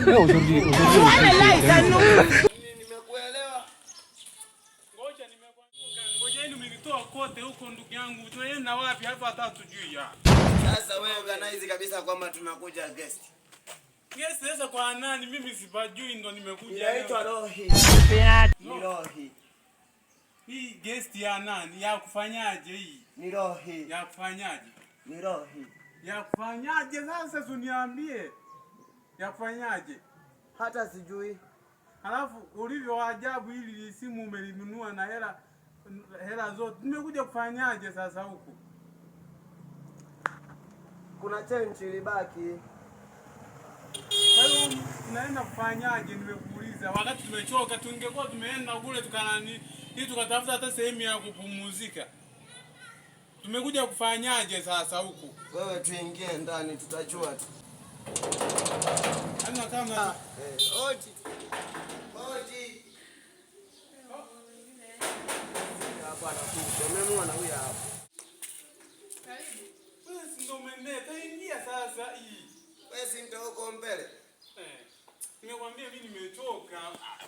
Aujourd'hui. Nimekuelewa. Ngoja mlitoa kote huko ndugu yangu. Tunaenda wapi hapa hata tujui ya. Sasa wewe organize kabisa kwamba tunakuja guest. Guest sasa kwa nani? Mimi sipajui ndo nimekuja. Inaitwa Rohi. Ni Rohi. Hii guest ya nani? Ya kufanyaje hii? Ni Rohi. Ya kufanyaje? Ni Rohi. Ya kufanyaje sasa uniambie? Ya kufanyaje? Hata sijui. Halafu ulivyo ajabu hili simu umelinunua na hela zote. Nimekuja kufanyaje sasa huku? Kuna change ilibaki. Kwa hiyo tunaenda kufanyaje nimekuuliza? Wakati tumechoka tungekuwa tumeenda kule tukanani ili tukatafuta hata sehemu ya kupumzika. Tumekuja kufanyaje sasa huku? Wewe tuingie ndani tutajua tu. Ana kama Oji. Oji. Hapa anakuja. Umemwona huyu hapa. Karibu. Wewe si ndo umeleta ingia sasa hii. Wewe si ndo uko mbele. Nimekwambia mimi nimechoka.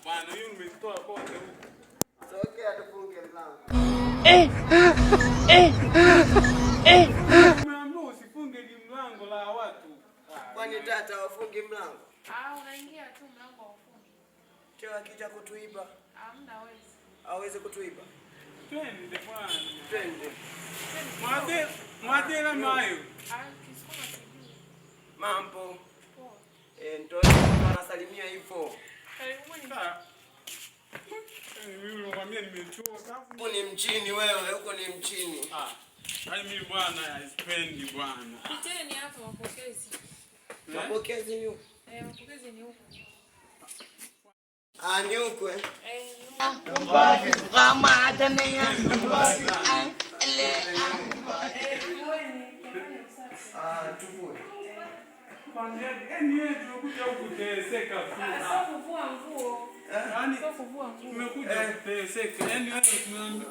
Bwana hiyo nimetoa kote huko. Tokea tufunge mlango. Umeambiwa usifunge mlango la watu. Kwani tata wafunge mlango? Unaingia tu mlango ufunge. Cheo akija kutuiba. Hamna wezi. Hawezi kutuiba. Twende bwana. Twende. Mwadela mayo. Kisukuma sijui. Mambo. Poa. Ndio anasalimia hivyo. Karibuni. Mimi nakwambia nimechoka. Huko ni mchini wewe, huko ni mchini. Hai mimi bwana sipendi bwana. Piteni hapo mapokezi. Mapokezi ni huko. Mapokezi ni huko. Ni huko Kama atania. Tufue. Kwambia wewe tunakuja kuteseka tu. Sio kuvua nguo. Sio kuvua nguo. Tumekuja kuteseka. Yaani wewe tunaambia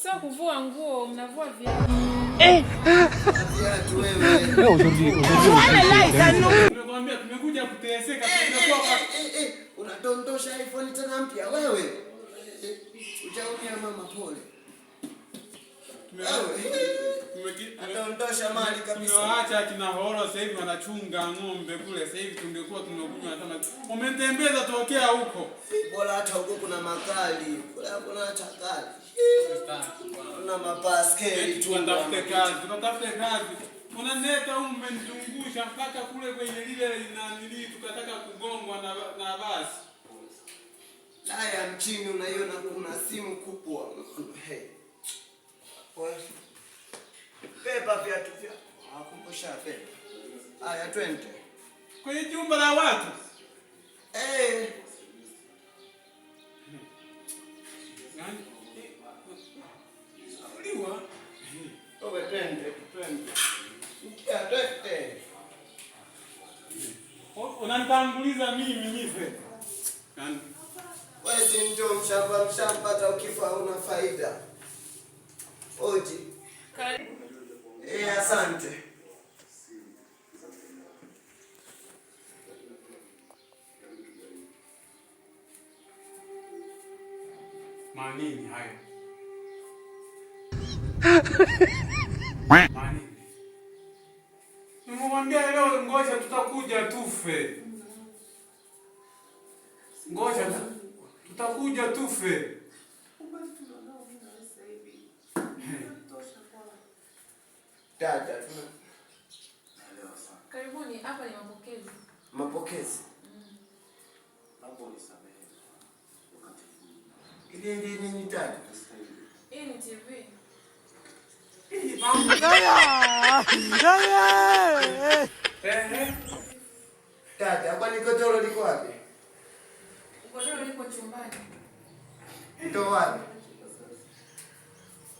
sio kuvua nguo, mnavua viatu. Viatu wewe. Aujourd'hui. Nimekwambia tumekuja kuteseka tunakuwa unadondosha iPhone tena mpya wewe. Ujaumia mama pole. Atondosha mali kabisa. Tunaacha kina horo sasa hivi wanachunga ng'ombe kule. Sasa hivi tungekuwa tunakunywa hata umetembeza tokea huko. Bora hata huko kuna makali. Kule hakuna hata kali. Kuna mabaskeli tu. Tunatafute kazi. Unaneta umenitungusha mpaka kule kwenye lile linanili tukataka kugongwa na basi. Haya mchini unaiona kuna simu kubwa. Hey. Beba viatu vyako. Hakumbusha beba. Haya twende. Kwenye jumba la watu. Nani? Uliwa. Wewe twende. Ukia twende. Unanitanguliza mimi nife. Nani? Wewe si ndio mshamba hata ukifa una faida. Oji. Karibu. Asante. Manini hayo? Manini? Nimemwambia leo ngoja tutakuja tufe. Ngoja tutakuja tufe. Dada. Karibuni, hapa ni mapokezi. Mapokezi. Ile nini dada? Hii ni TV. Dada, kwani godoro liko wapi? Godoro liko chumbani. Ndo wapi?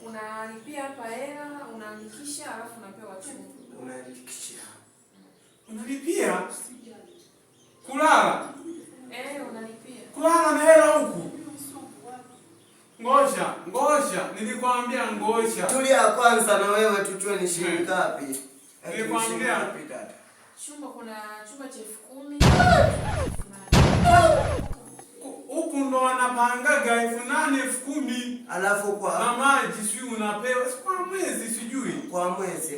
Unalipia hapa hela, unaandikisha alafu unapewa chumba. Unaandikisha. Unalipia? Kulala? Unalipia. Kulala na hela huku. Ngosha, nilikwambia ngosha. Tulia kwanza na wewe tujue ni shilingi ngapi. Nilikwambia. Chumba kuna chumba cha 10,000. Huku ndo wanapangaga 8,000 10,000. Alafu kwa na maji sijui unapewa kwa mwezi sijui. Kwa mwezi.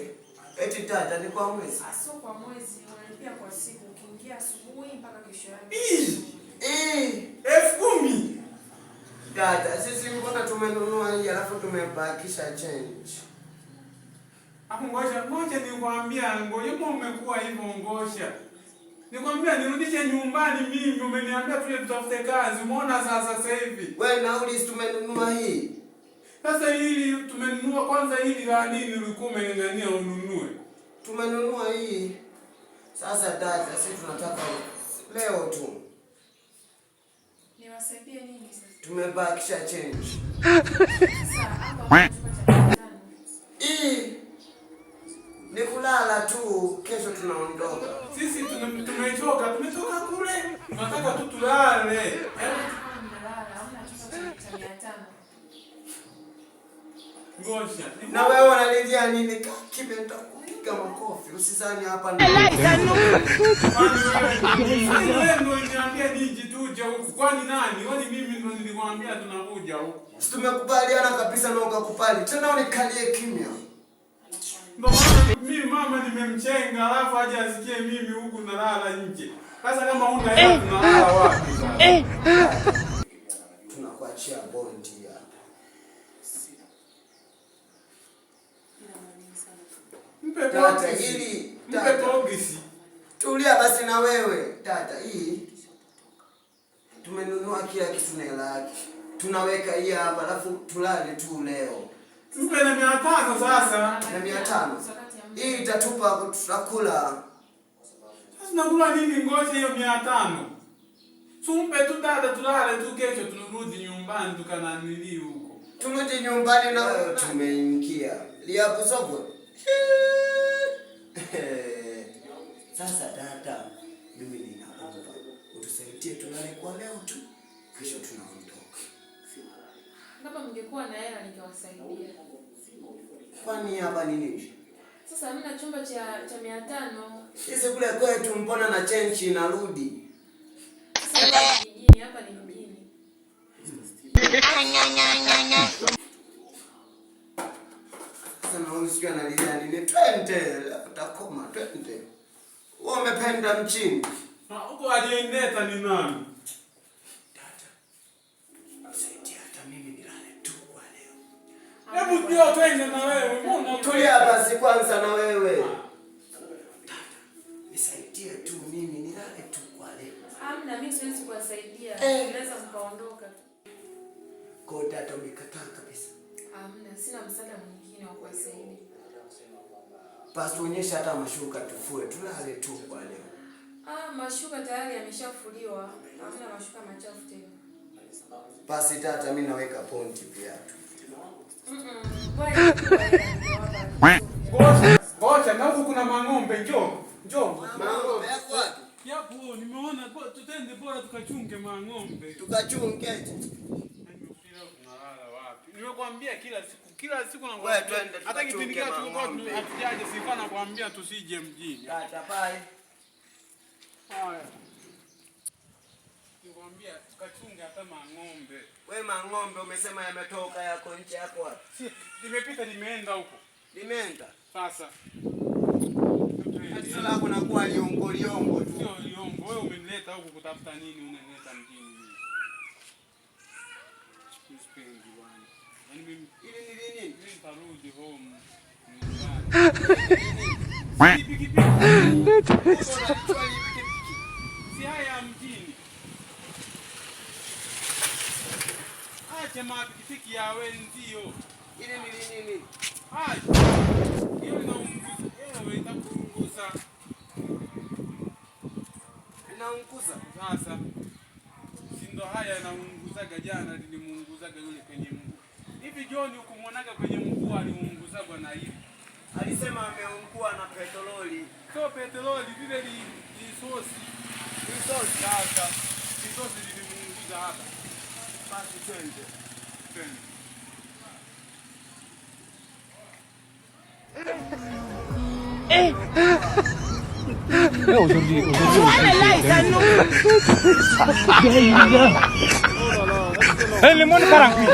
Eti tata ni kwa mwezi. Sio kwa mwezi, unalipia kwa siku. Ukiingia asubuhi mpaka kesho yake. 10,000. Tata, sisi mbona tumenunua hii alafu tumebakisha change. Hapo ngoja nikwambia ngoja umekuwa hivyo ngosha. Nikwambia nirudishe nyumbani mimi umeniambia tuje tutafute kazi. Umeona sasa hivi. Wewe nauli tumenunua hii. Sasa hili tumenunua kwanza hili la nini ulikuwa umeng'ang'ania ununue? Tumenunua hii. Sasa dada, sisi tunataka leo tu. Niwasaidie nini sasa? Tumebakisha change. Sasa hapa Hii ni kulala tu, kesho tunaondoka. Sisi tumetoka kule. Tunataka tu tulale. Ngosha. Na wewe unalilia nini? Kipenda kupiga makofi. Usizani hapa ni. Wewe ndio uniambia niji tuje huku. Kwani nani? Kwani mimi ndio nilikwambia tunakuja huku. Sisi tumekubaliana kabisa na ukakubali. Tena unikalie kimya. Ndio maana mimi mama nimemchenga alafu aje asikie mimi huku nalala nje. Sasa kama huna hela tunalala wapi sasa? Tunakuachia bondi hapa. Tata hili Mpe. Tulia basi na wewe. Tata hii tumenunua kila kitu na hela yake. Tunaweka hii hapa alafu tulale tu leo. Mpe na 500 sasa. Na 500. Hii itatupa tutakula. Sasa nakula nini ngoja hiyo 500? Tumpe tu dada tulale tu kesho tunarudi nyumbani tukananili huko. Turudi nyumbani na wewe tumeingia. Liapo soko. Sasa dada, mimi ninaomba utusaidie tulale kwa leo tu. Kesho tunaondoka. Kama mngekuwa na hela ningewasaidia. Kwani hapa ni nini? Sasa hamna chumba cha 500. Sisi kule kwetu mbona na change inarudi? Sasa mjini hapa ni mjini. Sasa unasikia analilia nini? Twende, utakoma twende. Wewe umependa mchini. Na huko aliendeta ni nani? Tata. Saidia hata mimi nilale tu kwa leo. Hebu ndio twende na wewe. Mbona Tulia basi kwanza na wewe. Tata. Nisaidie tu mimi nilale tu kwa leo. Hamna, mimi siwezi kuwasaidia. Unaweza mkaondoka. Kwa tata umekataa kabisa. Hamna, sina msaada mwingine wa kuwasaidia. Basi tuonyeshe hata mashuka tufue tulale tu kwa leo. Mashuka tayari yameshafuliwa. Hamna mashuka machafu tena. Basi tata mimi naweka ponti pia tu. Ngoja na huko kuna mang'ombe njoo. Mang'ombe yako wapi? Yapo nimeona tutende bora tukachunge mang'ombe. Tukachunge. Nimekwambia kila siku na wewe twende hata kipindi kile tulikuwa hatujaje sikuwa nakwambia tusije mjini. Tata pale. Haya. Nikwambia tukachunge hata mang'ombe. Wewe mang'ombe umesema yametoka yako nje yako wapi? Nimepita nimeenda huko. Nimeenda. Sasa. Sasa lako nakuwa liongo tu. Sio liongo. Wewe umenileta huko kutafuta nini unanileta mjini mimi? Sipendi bwana. Yaani mimi Ili ni nini? mimi tarudi home. Si haya mjini. Acha mapikipiki ya wenzio. Ili ni nini? Acha. Hiyo inaunguza. Ewe itakunguza. Inaunguza. Sasa. Sindo haya yanaunguzaga jana nilimuunguzaga yule kwenye mguu. Hivi John ukumwonaga kwenye mguu alimuunguzagwa na hivi. Alisema ameungua na petroli. Sio petroli vile ni sosi. Ni sosi sasa. Ni sosi lilimuunguza hapa. Basi twende. Twende. aujourd'hui. Le monde 48.